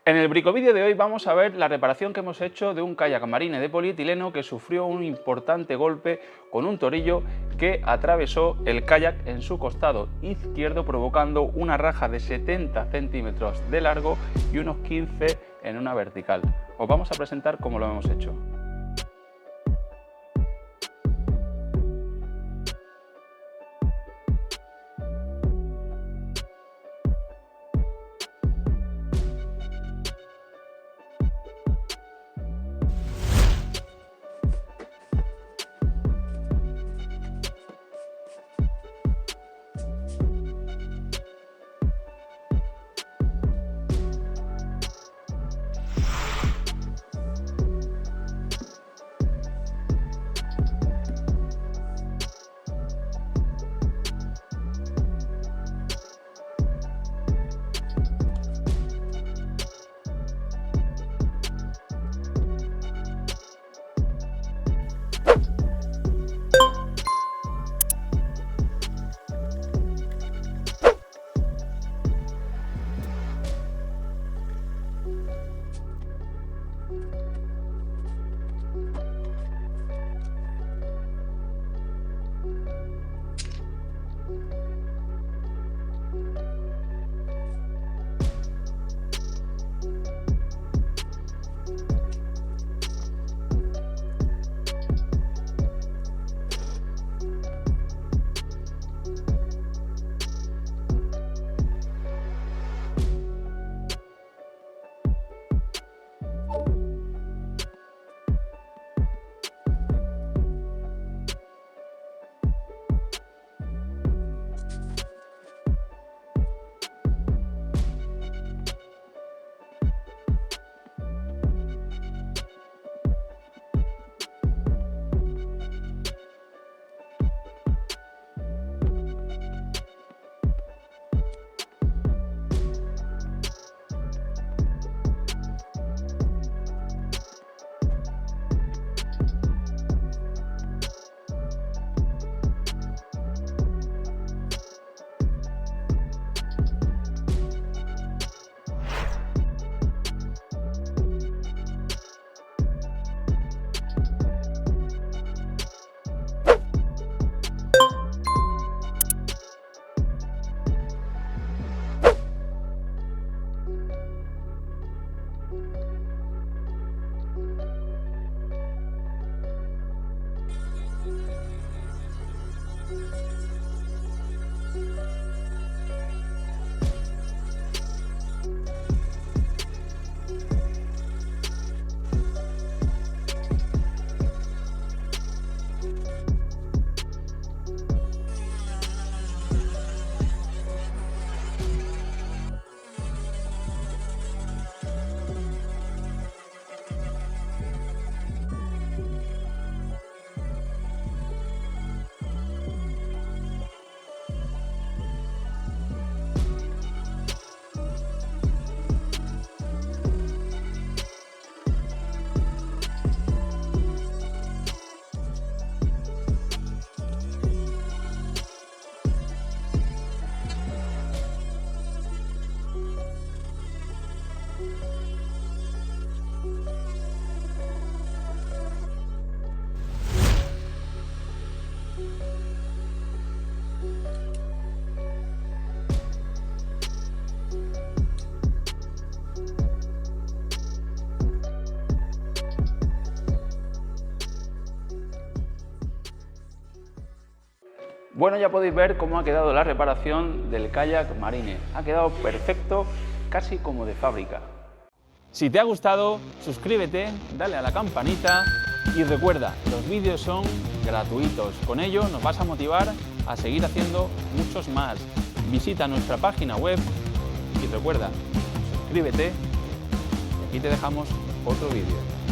En el bricovídeo de hoy vamos a ver la reparación que hemos hecho de un kayak marine de polietileno que sufrió un importante golpe con un torillo que atravesó el kayak en su costado izquierdo, provocando una raja de 70 centímetros de largo y unos 15 en una vertical. Os vamos a presentar cómo lo hemos hecho. Bueno, ya podéis ver cómo ha quedado la reparación del kayak marine. Ha quedado perfecto, casi como de fábrica. Si te ha gustado, suscríbete, dale a la campanita y recuerda, los vídeos son gratuitos. Con ello nos vas a motivar a seguir haciendo muchos más. Visita nuestra página web y recuerda, suscríbete y aquí te dejamos otro vídeo.